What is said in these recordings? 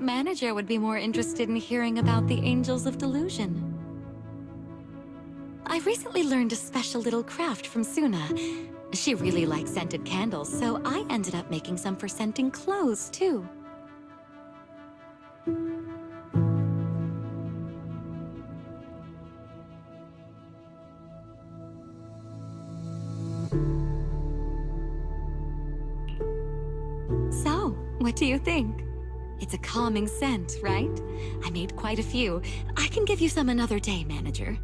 thought manager would be more interested in hearing about the Angels of Delusion. I recently learned a special little craft from Suna. She really likes scented candles, so I ended up making some for scenting clothes, too. So, what do you think? It's a calming scent, right? I made quite a few. I can give you some another day, manager.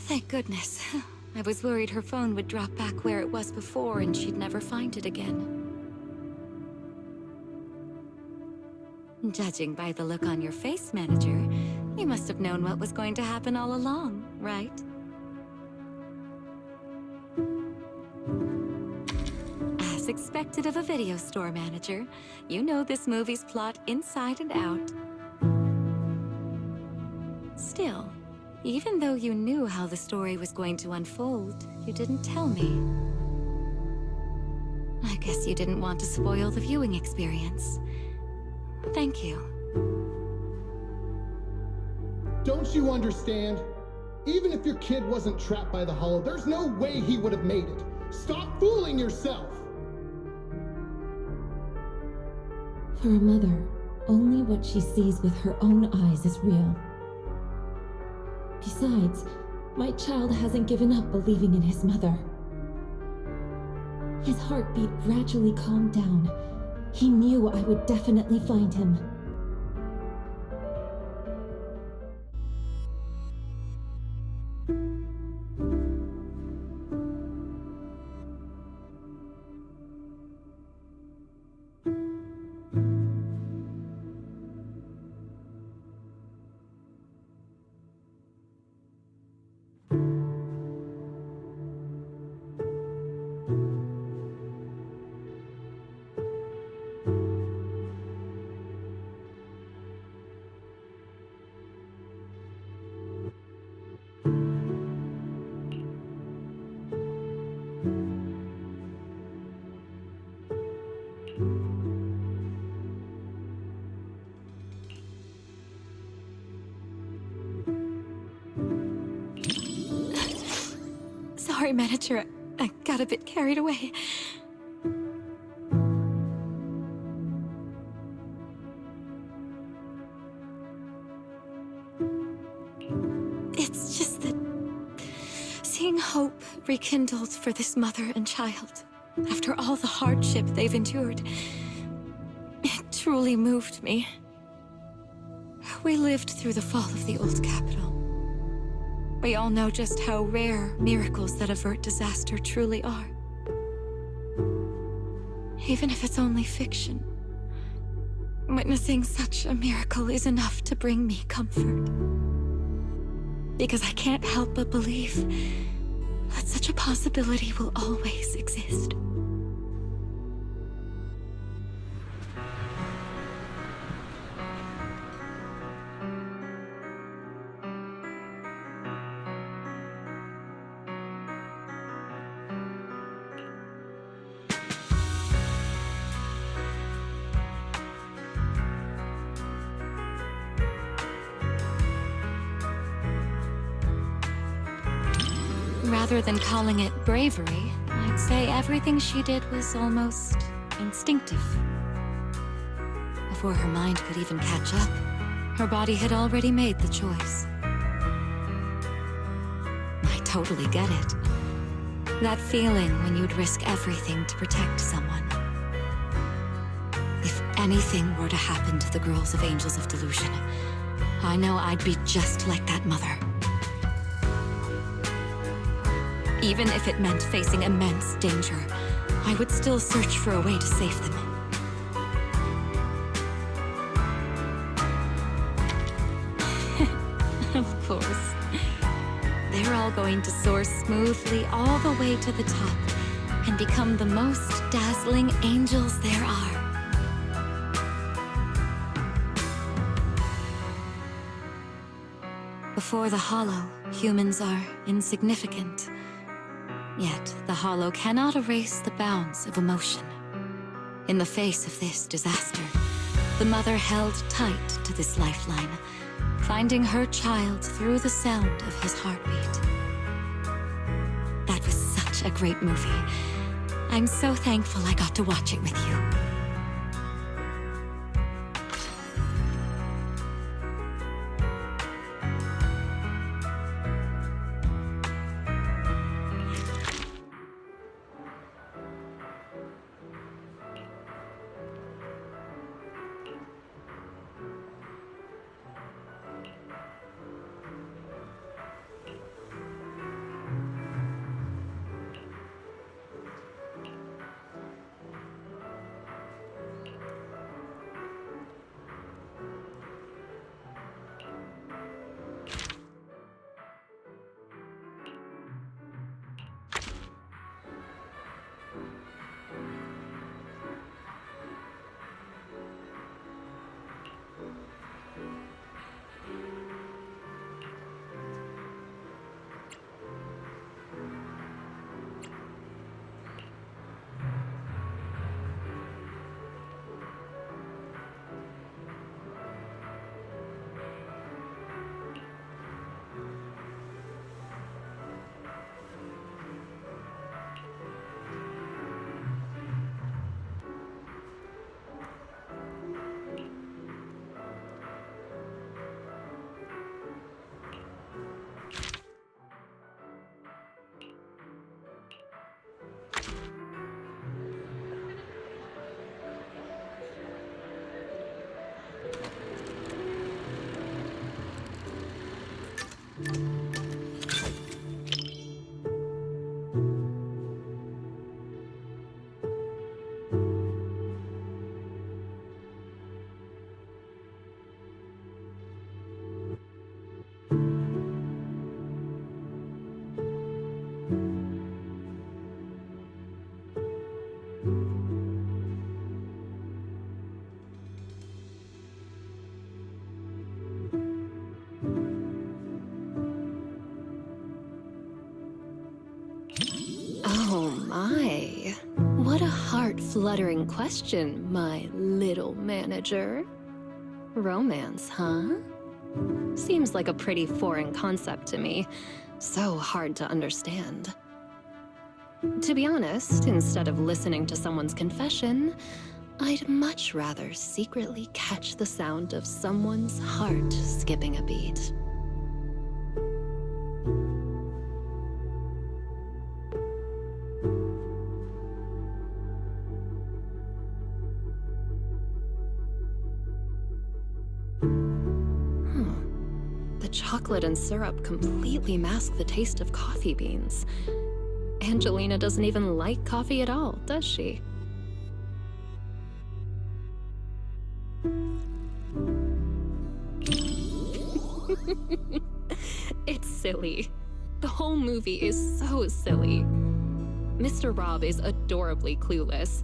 Thank goodness. I was worried her phone would drop back where it was before and she'd never find it again. Judging by the look on your face, manager, you must have known what was going to happen all along, right? As expected of a video store manager, you know this movie's plot inside and out. Still, even though you knew how the story was going to unfold, you didn't tell me. I guess you didn't want to spoil the viewing experience. Thank you. Don't you understand? Even if your kid wasn't trapped by the hollow, there's no way he would have made it. Stop fooling yourself! For a mother, only what she sees with her own eyes is real. Besides, my child hasn't given up believing in his mother. His heartbeat gradually calmed down. He knew I would definitely find him. Sorry, manager. I got a bit carried away. It's just that seeing hope rekindled for this mother and child, after all the hardship they've endured, it truly moved me. We lived through the fall of the old capital. We all know just how rare miracles that avert disaster truly are. Even if it's only fiction, witnessing such a miracle is enough to bring me comfort. Because I can't help but believe that such a possibility will always exist. Rather than calling it bravery, I'd say everything she did was almost instinctive. Before her mind could even catch up, her body had already made the choice. I totally get it. That feeling when you'd risk everything to protect someone. If anything were to happen to the girls of Angels of Delusion, I know I'd be just like that mother. Even if it meant facing immense danger, I would still search for a way to save them. Of course. They're all going to soar smoothly all the way to the top and become the most dazzling angels there are. Before the Hollow, humans are insignificant. Yet, the Hollow cannot erase the bounds of emotion. In the face of this disaster, the mother held tight to this lifeline, finding her child through the sound of his heartbeat. That was such a great movie. I'm so thankful I got to watch it with you. Oh my. What a heart-fluttering question, my little manager. Romance, huh? Seems like a pretty foreign concept to me. So hard to understand. To be honest, instead of listening to someone's confession, I'd much rather secretly catch the sound of someone's heart skipping a beat. The chocolate and syrup completely mask the taste of coffee beans. Angelina doesn't even like coffee at all, does she? It's silly. The whole movie is so silly. Mr. Rob is adorably clueless,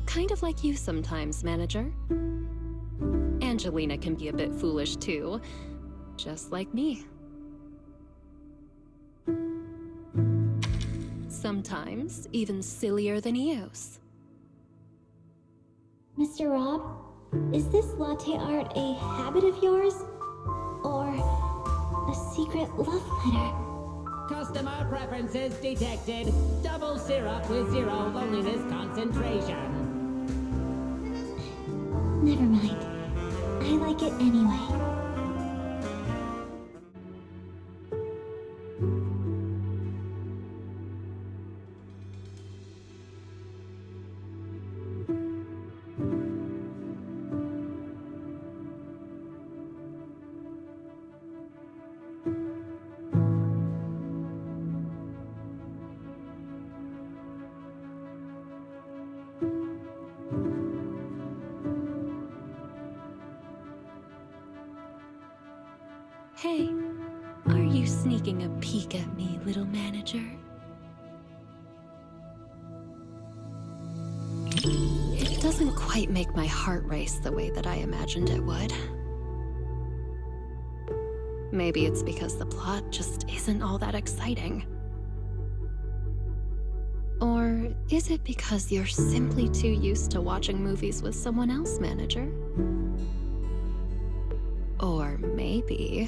kind of like you sometimes, manager. Angelina can be a bit foolish too, just like me. Sometimes even sillier than Eos. Mr. Rob, is this latte art a habit of yours? Or a secret love letter? customer preferences detected. Double syrup with 0 loneliness concentration. Never mind. I like it anyway. Hey, are you sneaking a peek at me, little manager? It doesn't quite make my heart race the way that I imagined it would. Maybe it's because the plot just isn't all that exciting. Or is it because you're simply too used to watching movies with someone else, manager? Or maybe,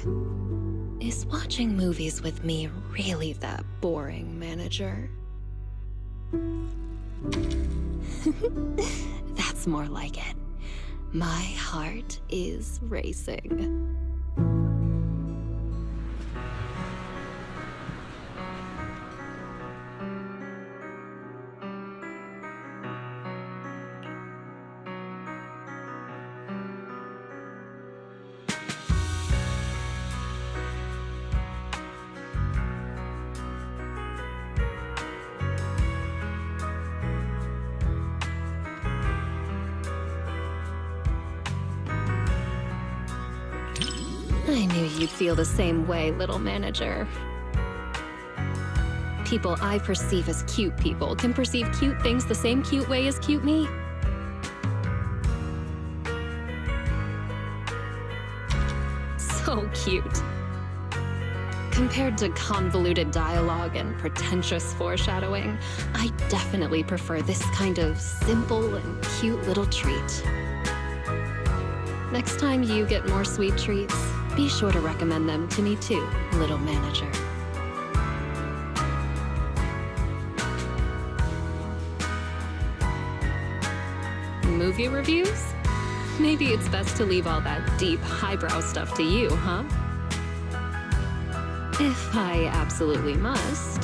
is watching movies with me really that boring, manager? That's more like it. My heart is racing. I knew you'd feel the same way, little manager. People I perceive as cute people can perceive cute things the same cute way as cute me. So cute. Compared to convoluted dialogue and pretentious foreshadowing, I definitely prefer this kind of simple and cute little treat. Next time you get more sweet treats, be sure to recommend them to me too, little manager. Movie reviews? Maybe it's best to leave all that deep, highbrow stuff to you, huh? If I absolutely must.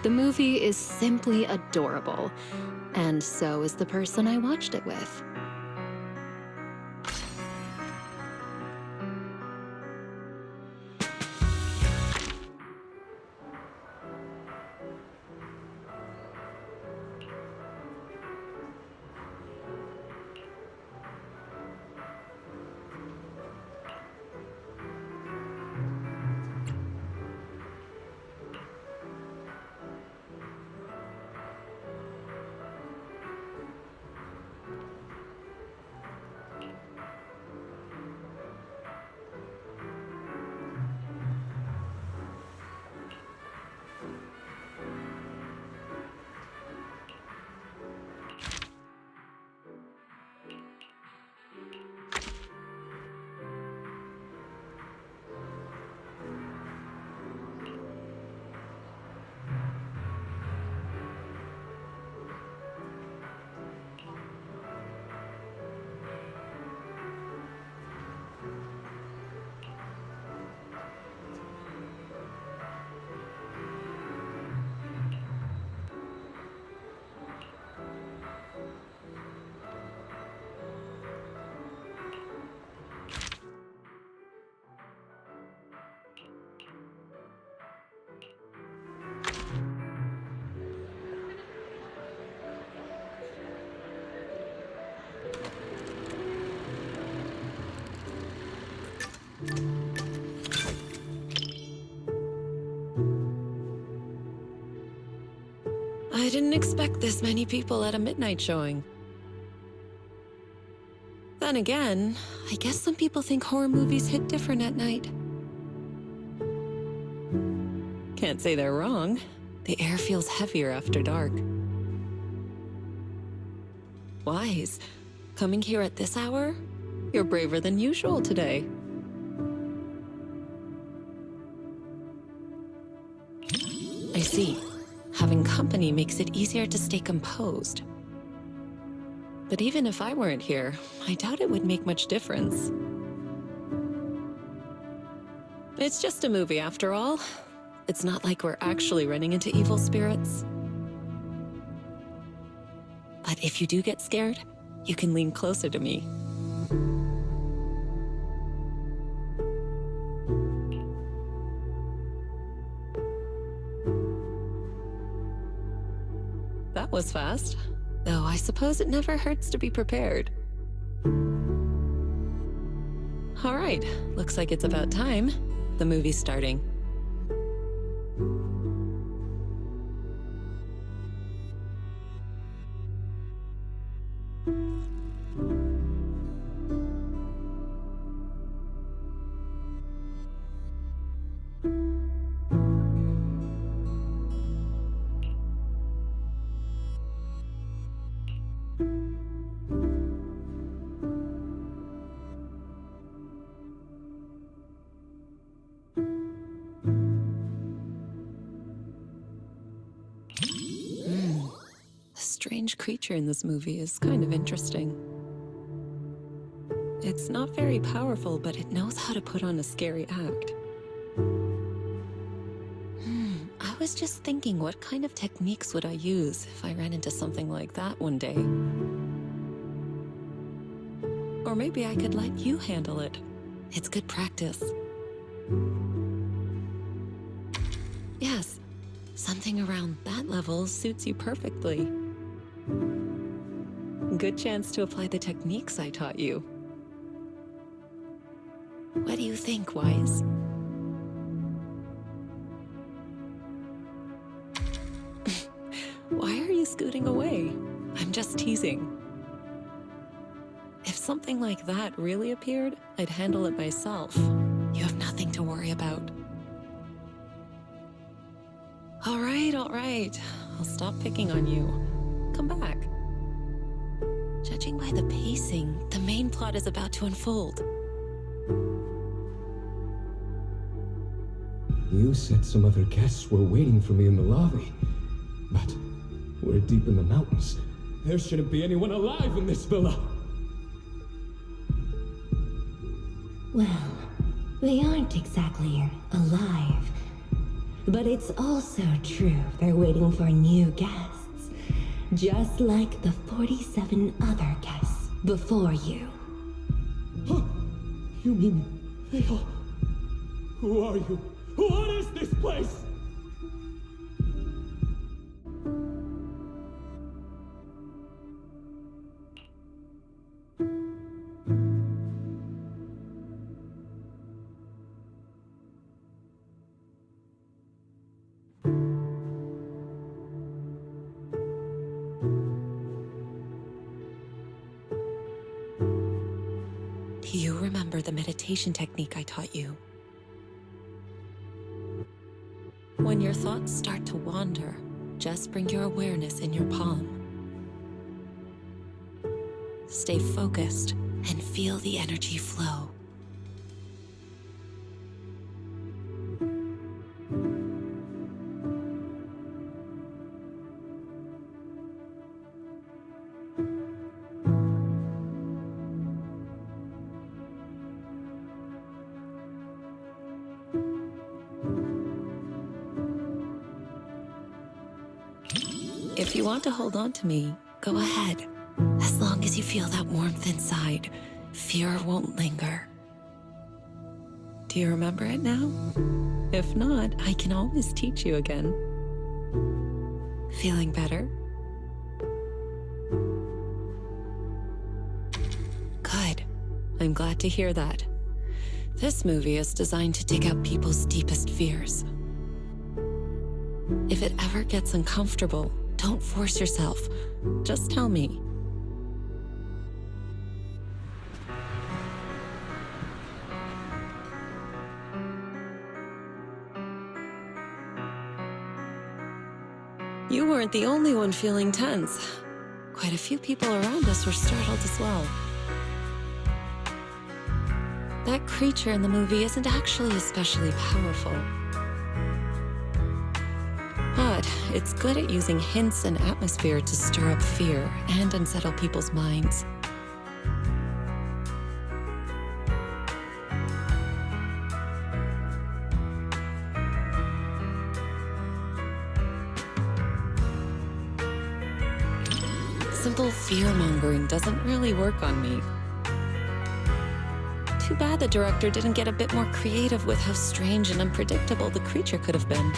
The movie is simply adorable, and so is the person I watched it with. I didn't expect this many people at a midnight showing. Then again, I guess some people think horror movies hit different at night. Can't say they're wrong. The air feels heavier after dark. Wise, coming here at this hour? You're braver than usual today. I see. Having company makes it easier to stay composed. But even if I weren't here, I doubt it would make much difference. It's just a movie after all. It's not like we're actually running into evil spirits. But if you do get scared, you can lean closer to me. That was fast. Though I suppose it never hurts to be prepared. All right, looks like it's about time. The movie's starting. The strange creature in this movie is kind of interesting. It's not very powerful, but it knows how to put on a scary act. I was just thinking, what kind of techniques would I use if I ran into something like that one day? Or maybe I could let you handle it. It's good practice. Yes, something around that level suits you perfectly. Good chance to apply the techniques I taught you. What do you think, Wise? Why are you scooting away? I'm just teasing. If something like that really appeared, I'd handle it myself. You have nothing to worry about. All right, all right. I'll stop picking on you. Come back. Judging by the pacing, the main plot is about to unfold. You said some other guests were waiting for me in the lobby. But we're deep in the mountains. There shouldn't be anyone alive in this villa. Well, they aren't exactly alive. But it's also true they're waiting for new guests. Just like the 47 other guests before you. Huh? You mean they all... Who are you? What is this place? Do you remember the meditation technique I taught you? When your thoughts start to wander, just bring your awareness in your palm. Stay focused and feel the energy flow. If you want to hold on to me, go ahead. As long as you feel that warmth inside, fear won't linger. Do you remember it now? If not, I can always teach you again. Feeling better? Good. I'm glad to hear that. This movie is designed to dig out people's deepest fears. If it ever gets uncomfortable, don't force yourself. Just tell me. You weren't the only one feeling tense. Quite a few people around us were startled as well. That creature in the movie isn't actually especially powerful. But it's good at using hints and atmosphere to stir up fear and unsettle people's minds. Simple fear-mongering doesn't really work on me. Too bad the director didn't get a bit more creative with how strange and unpredictable the creature could have been.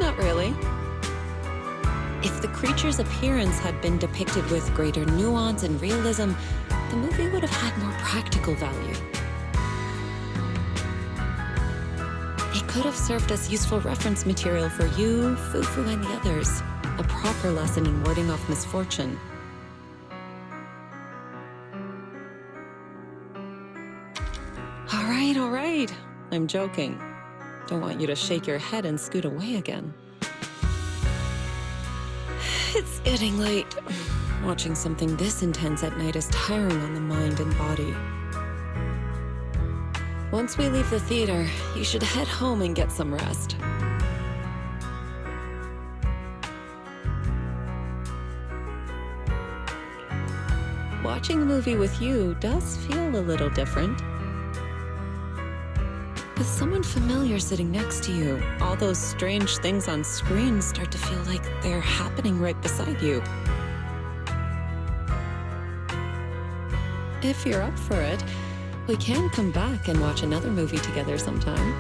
Not really. If the creature's appearance had been depicted with greater nuance and realism, the movie would have had more practical value. It could have served as useful reference material for you, Fufu, and the others. A proper lesson in warding off misfortune. All right. I'm joking. Don't want you to shake your head and scoot away again. It's getting late. Watching something this intense at night is tiring on the mind and body. Once we leave the theater, you should head home and get some rest. Watching a movie with you does feel a little different. With someone familiar sitting next to you, all those strange things on screen start to feel like they're happening right beside you. If you're up for it, we can come back and watch another movie together sometime.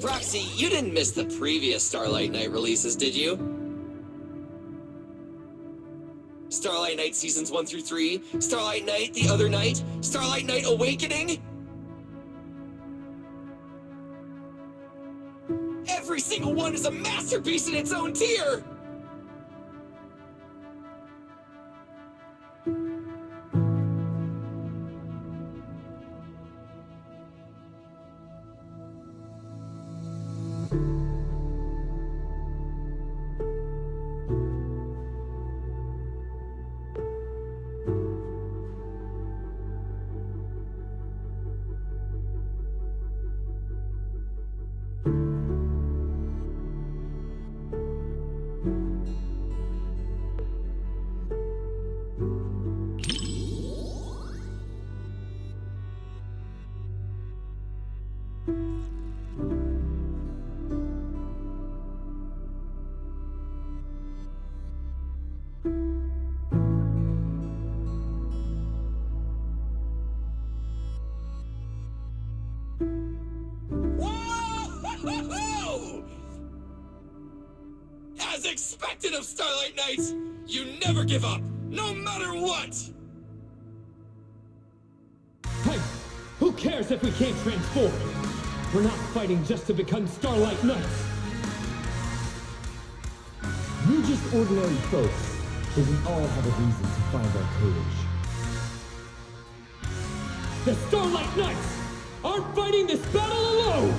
Roxy, you didn't miss the previous Starlight Night releases, did you? Starlight Night Seasons 1 through 3, Starlight Night The Other Night, Starlight Night Awakening? Every single one is a masterpiece in its own tier! As expected of Starlight Knights, you never give up, no matter what! Hey, who cares if we can't transform? We're not fighting just to become Starlight Knights. We're just ordinary folks, but we all have a reason to find our courage. The Starlight Knights aren't fighting this battle alone!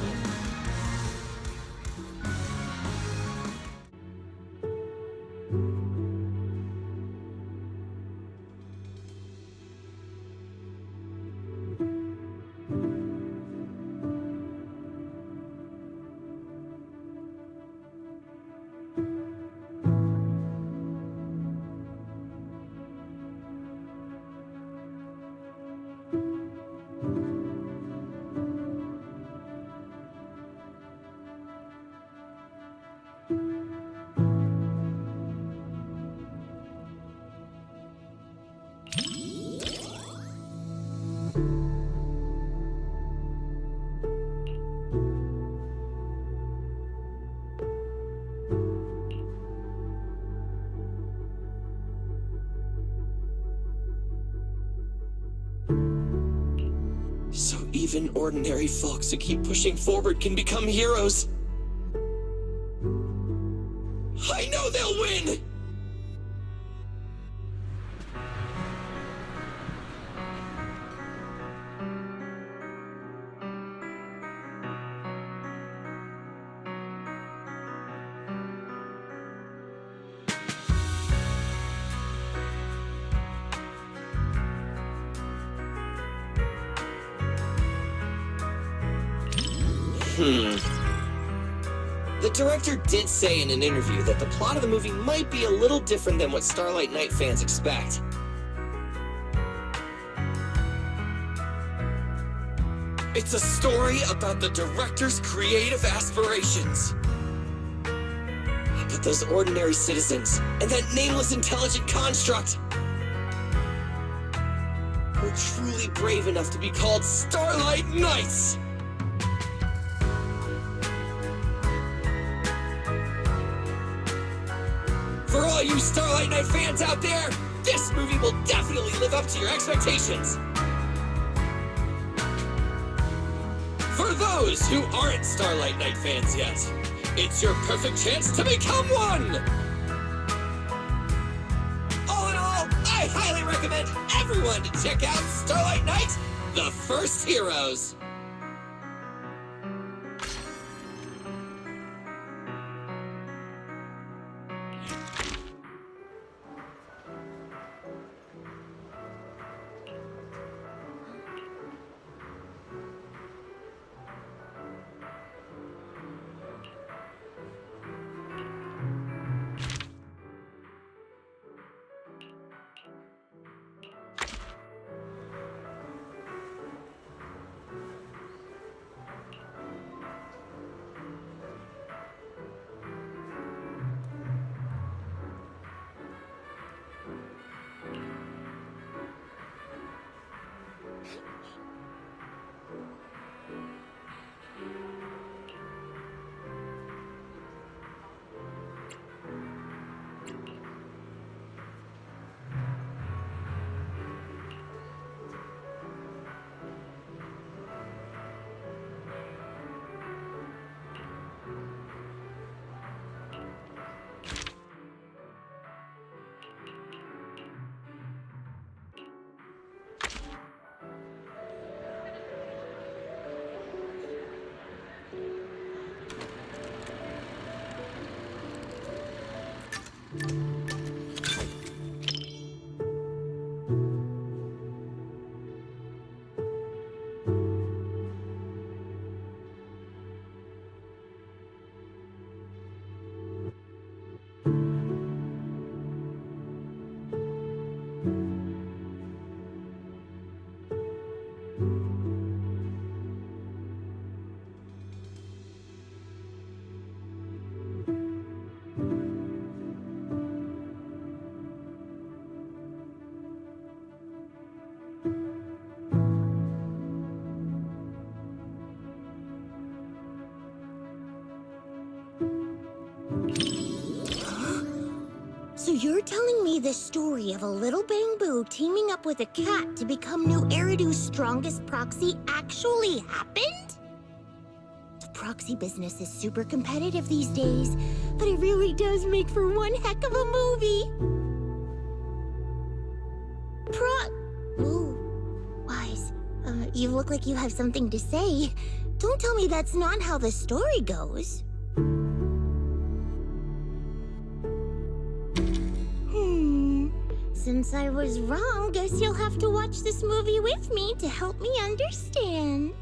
So even ordinary folks who keep pushing forward can become heroes. I know they'll win! The director did say in an interview that the plot of the movie might be a little different than what Starlight Knight fans expect. It's a story about the director's creative aspirations. But those ordinary citizens and that nameless intelligent construct were truly brave enough to be called Starlight Knights! For all you Starlight Knight fans out there, this movie will definitely live up to your expectations! For those who aren't Starlight Knight fans yet, it's your perfect chance to become one! All in all, I highly recommend everyone to check out Starlight Knight, The First Heroes! you're telling me the story of a little bamboo teaming up with a cat to become New Eridu's strongest proxy actually happened? The proxy business is super competitive these days, but it really does make for one heck of a movie. Ooh, Wise, you look like you have something to say. Don't tell me that's not how the story goes. Since I was wrong, guess you'll have to watch this movie with me to help me understand.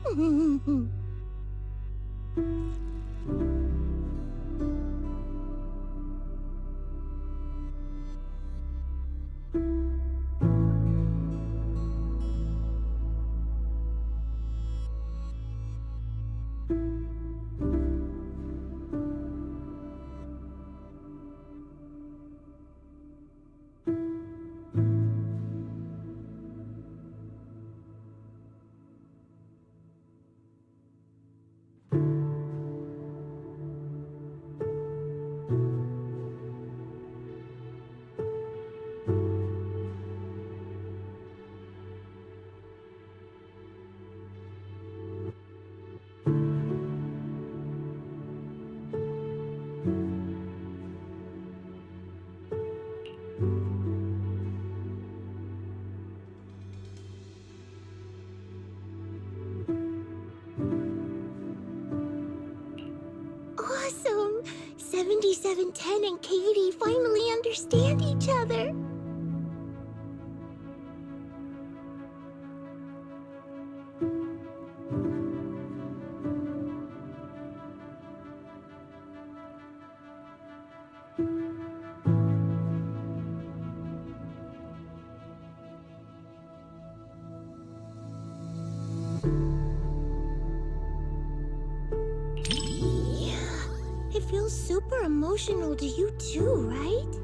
Awesome! 7710 and Katie finally understand each other. It feels super emotional to you too, right?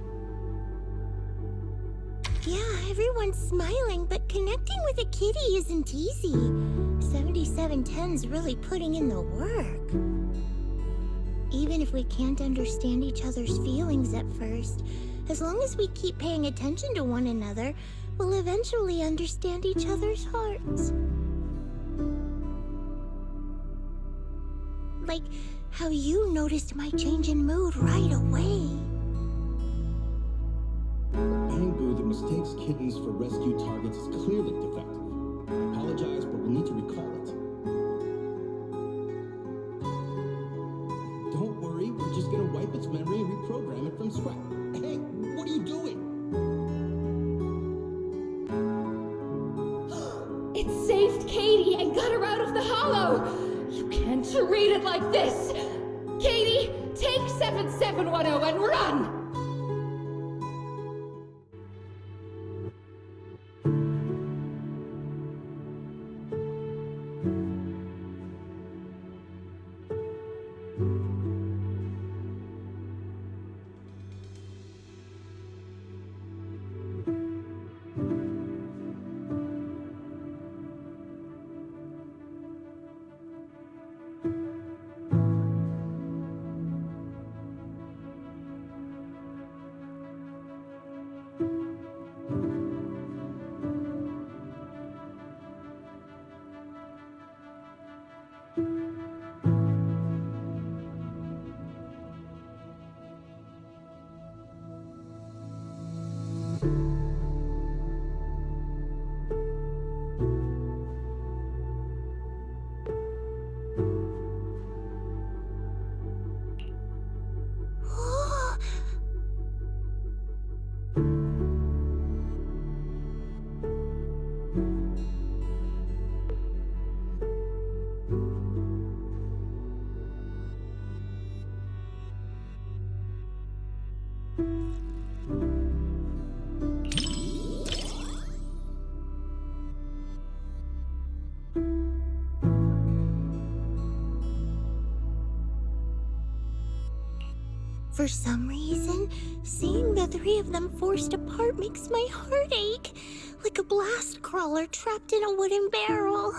Yeah, everyone's smiling, but connecting with a kitty isn't easy. 7710's really putting in the work. Even if we can't understand each other's feelings at first, as long as we keep paying attention to one another, we'll eventually understand each other's hearts. Like how you noticed my change in mood right away. The bamboo that mistakes kittens for rescue targets is clearly defective. I apologize, but we'll need to recall it. Don't worry, we're just gonna wipe its memory and reprogram it from scratch. Hey, what are you doing? It saved Katie and got her out of the hollow! You can't treat it like this! Katie, take 7710 and run! For some reason, seeing the three of them forced apart makes my heart ache, like a blast crawler trapped in a wooden barrel.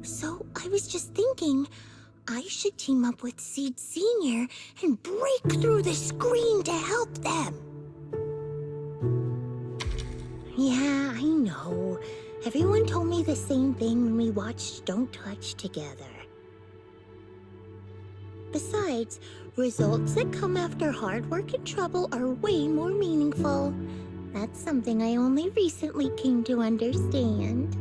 So I was just thinking, I should team up with Seed Senior and break through the screen to help them. Yeah, I know. Everyone told me the same thing when we watched Don't Touch together. Besides, results that come after hard work and trouble are way more meaningful. That's something I only recently came to understand.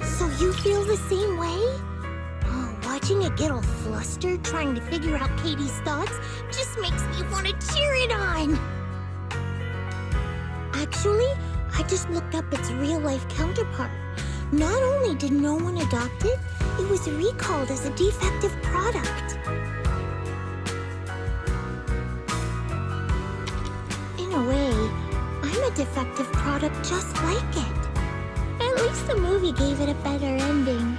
So you feel the same way? Oh, watching it get all flustered trying to figure out Katie's thoughts just makes me want to cheer it on. Actually, I just looked up its real-life counterpart. Not only did no one adopt it, it was recalled as a defective product. In a way, I'm a defective product just like it. At least the movie gave it a better ending.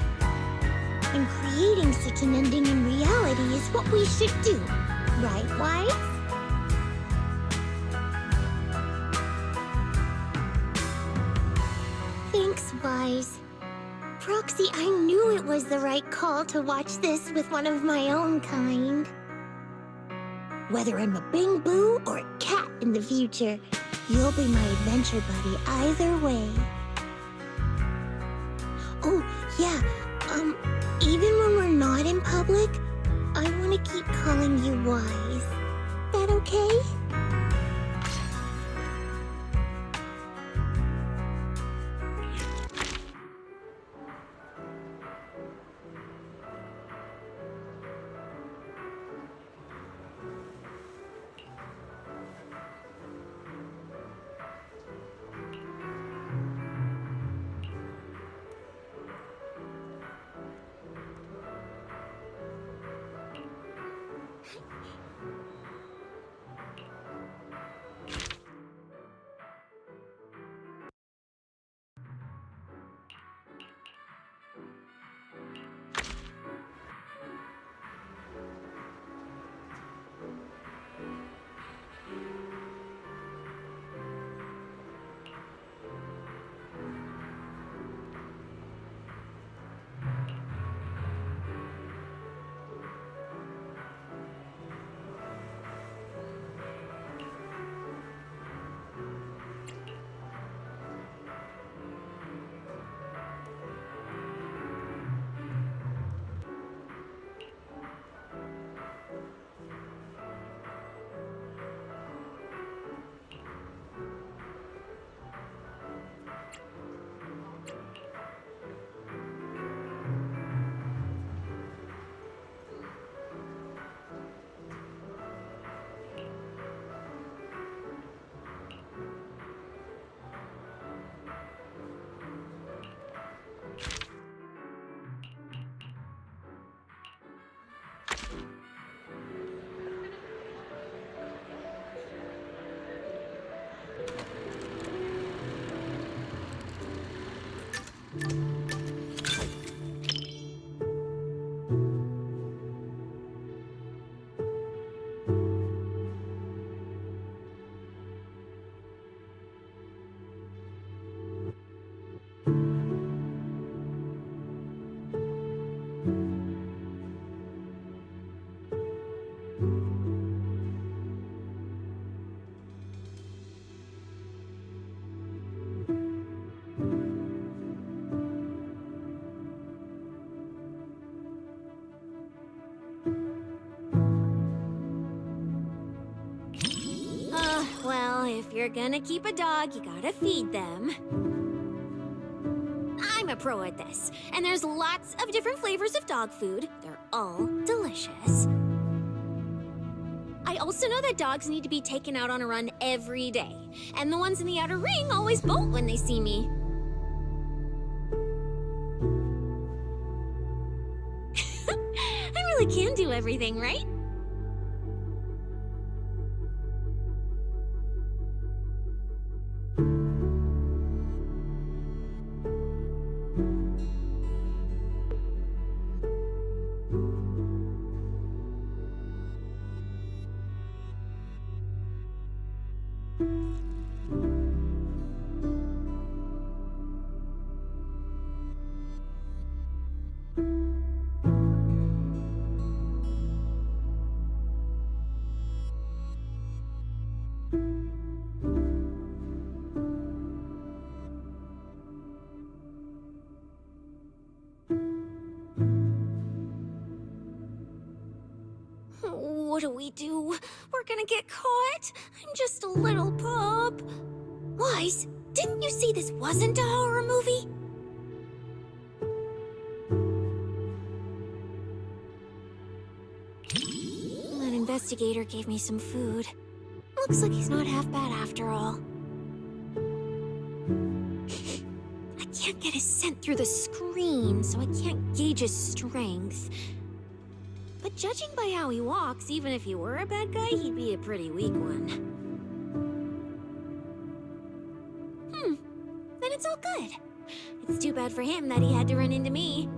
And creating such an ending in reality is what we should do. Right, Wise? Thanks, Wise. Proxy, I knew it was the right call to watch this with one of my own kind. Whether I'm a Bing Boo or a cat in the future, you'll be my adventure buddy either way. Oh, yeah, even when we're not in public, I want to keep calling you Wise. That okay? Well, if you're gonna keep a dog, you gotta feed them. I'm a pro at this, and there's lots of different flavors of dog food. They're all delicious. I I also know that dogs need to be taken out on a run every day. And the ones in the outer ring always bolt when they see me. I really can do everything, right? What do we do? We're gonna get caught. I'm just a little pup. Wise, didn't you see this wasn't a horror movie? That investigator gave me some food. Looks like he's not half bad after all. I can't get his scent through the screen, so I can't gauge his strength. But judging by how he walks, even if he were a bad guy, he'd be a pretty weak one. Then it's all good. It's too bad for him that he had to run into me.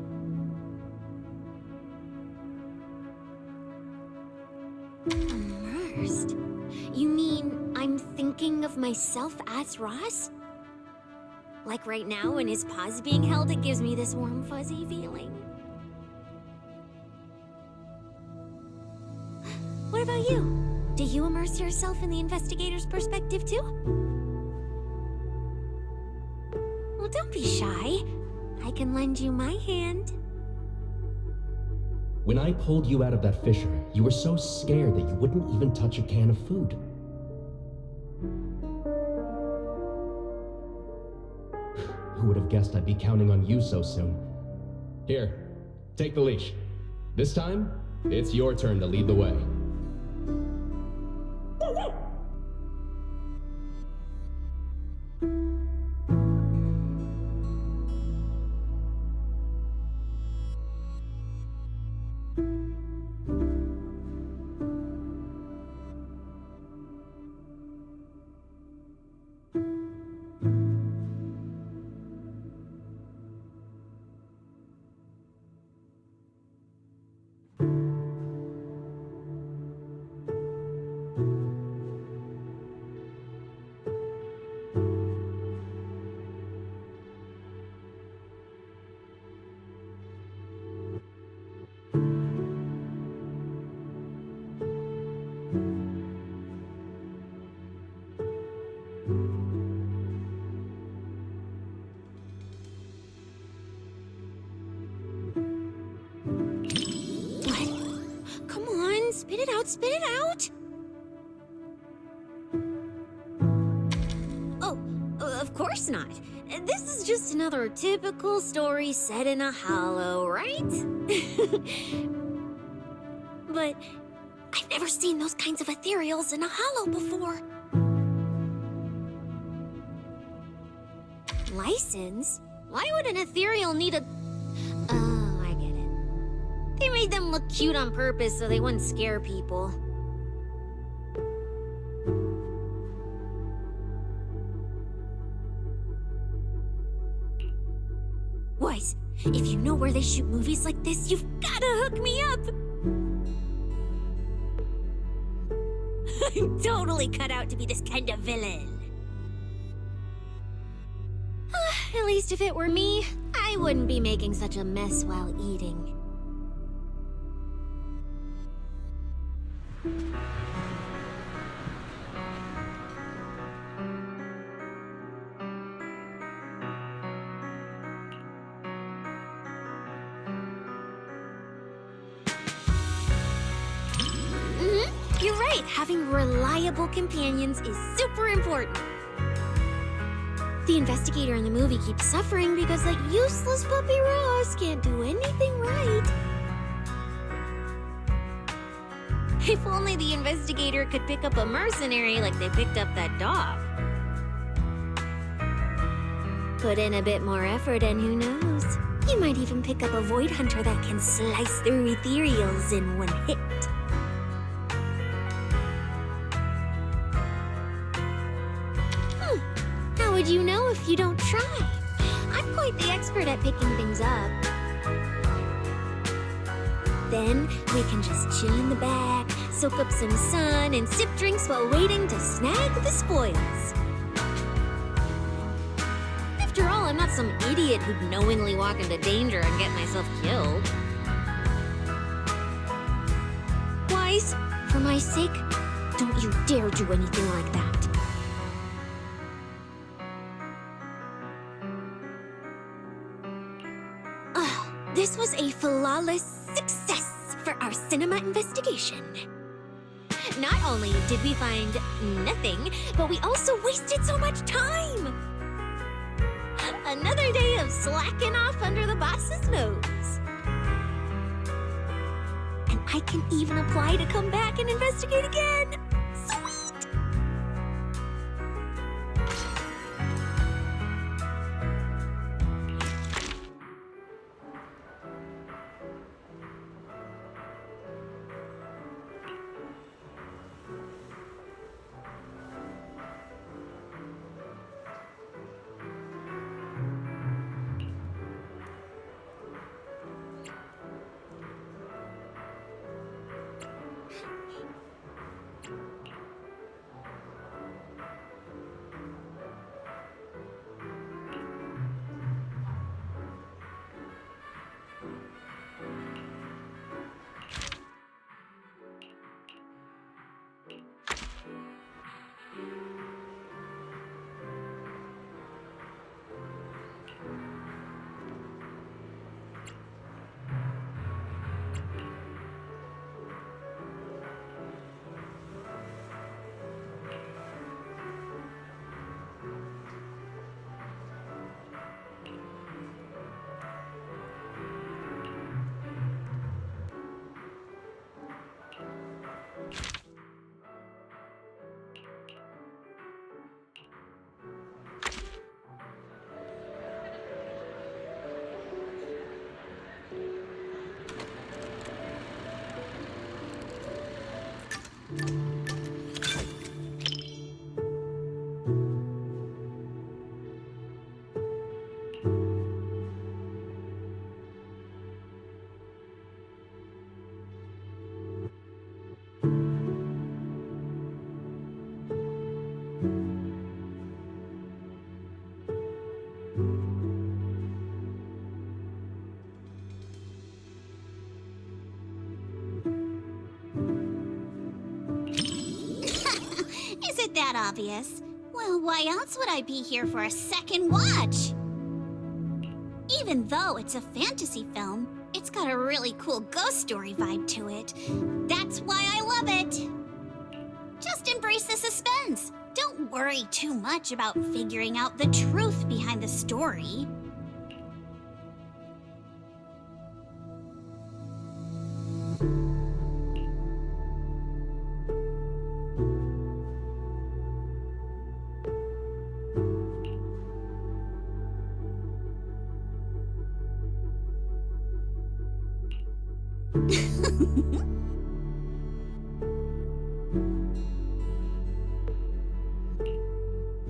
Immersed? You mean I'm thinking of myself as Ross? Like right now when his paw's being held, it gives me this warm, fuzzy feeling. What about you? Do you immerse yourself in the investigator's perspective too? Well, don't be shy. I can lend you my hand. When I pulled you out of that fissure, you were so scared that you wouldn't even touch a can of food. Who would have guessed I'd be counting on you so soon? Here, take the leash. This time, it's your turn to lead the way. Spit it out, spit it out! Oh, of course not. This is just another typical story set in a hollow, right? But I've never seen those kinds of ethereals in a hollow before. License? Why would an ethereal need a... Oh, I get it. They made them look cute on purpose so they wouldn't scare people. Wise, if you know where they shoot movies like this, you've gotta hook me up! I'm totally cut out to be this kind of villain. At least if it were me, I wouldn't be making such a mess while eating. You're right, having reliable companions is super important. The investigator in the movie keeps suffering because that useless puppy Ross can't do anything right. If only the investigator could pick up a mercenary like they picked up that dog. Put in a bit more effort and who knows? You might even pick up a void hunter that can slice through ethereals in one hit. How would you know if you don't try? I'm quite the expert at picking things up. Then we can just chill in the back, soak up some sun, and sip drinks while waiting to snag the spoils. After all, I'm not some idiot who'd knowingly walk into danger and get myself killed. Wise, for my sake, don't you dare do anything like that. This was a flawless success for our cinema investigation. Not only did we find nothing, but we also wasted so much time. Another day of slacking off under the boss's nose. And I can even apply to come back and investigate again. Sweet! Is it that obvious? Well, why else would I be here for a second watch? Even though it's a fantasy film, it's got a really cool ghost story vibe to it. That's why I love it. Just embrace the suspense. Don't worry too much about figuring out the truth behind the story.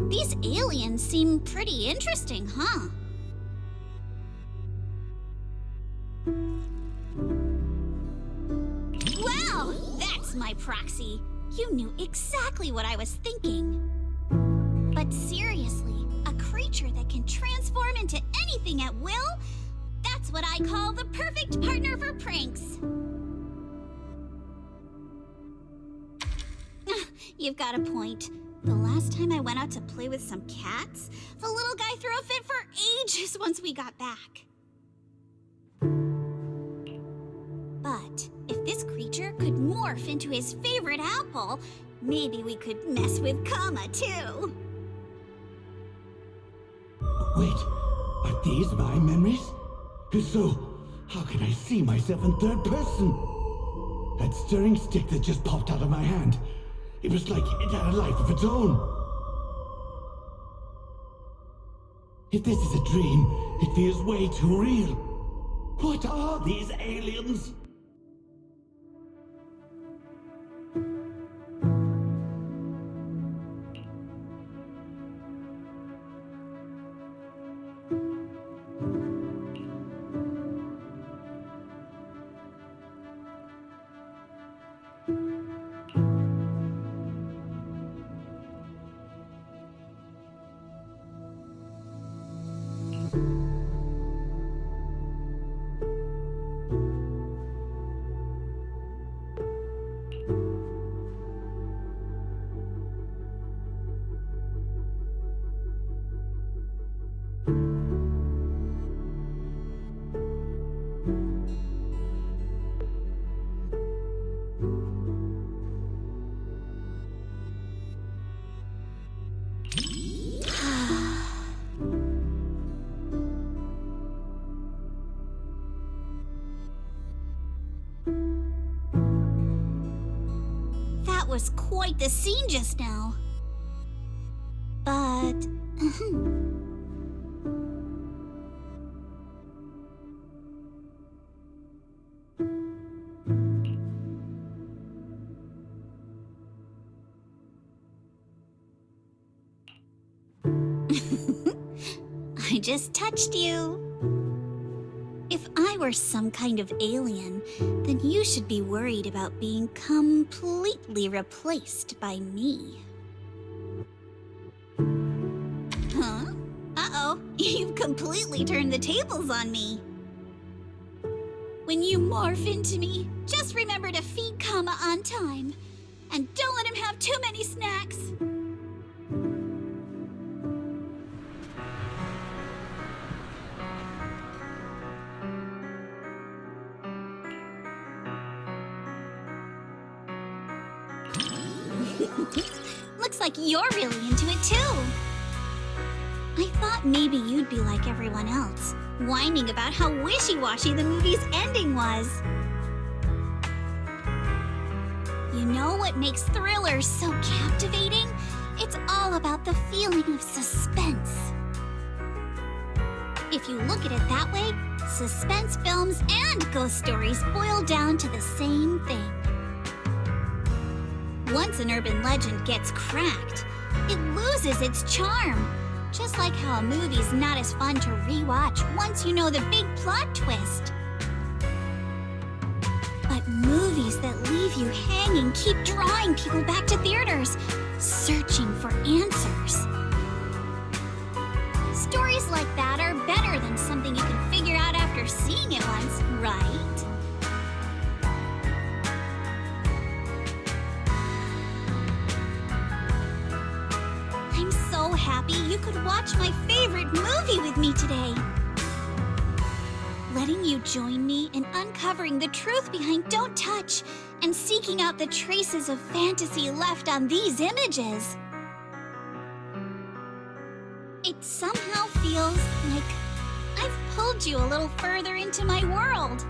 These aliens seem pretty interesting, huh? Wow, that's my proxy. You knew exactly what I was thinking. But seriously, a creature that can transform into anything at will? That's what I call the perfect partner for pranks. You've got a point. The last time I went out to play with some cats, the little guy threw a fit for ages once we got back. But if this creature could morph into his favorite apple, maybe we could mess with Kama too. Wait, are these my memories? If so, how can I see myself in third person? That stirring stick that just popped out of my hand. It was like it had a life of its own. If this is a dream, it feels way too real. What are these aliens? That was quite the scene just now. But... I just touched you. If I were some kind of alien, then you should be worried about being completely replaced by me. Huh? Uh-oh, you've completely turned the tables on me. When you morph into me, just remember to feed Kama on time. And don't let him have too many snacks. Looks like you're really into it too. I thought maybe you'd be like everyone else, whining about how wishy-washy the movie's ending was. You know what makes thrillers so captivating? It's all about the feeling of suspense. If you look at it that way, suspense films and ghost stories boil down to the same thing. Once an urban legend gets cracked, it loses its charm. Just like how a movie's not as fun to rewatch once you know the big plot twist. But movies that leave you hanging keep drawing people back to theaters, searching for answers. Stories like that are better than something you can figure out after seeing it once, right? I'm so happy you could watch my favorite movie with me today. Letting you join me in uncovering the truth behind Don't Touch and seeking out the traces of fantasy left on these images. It somehow feels like I've pulled you a little further into my world.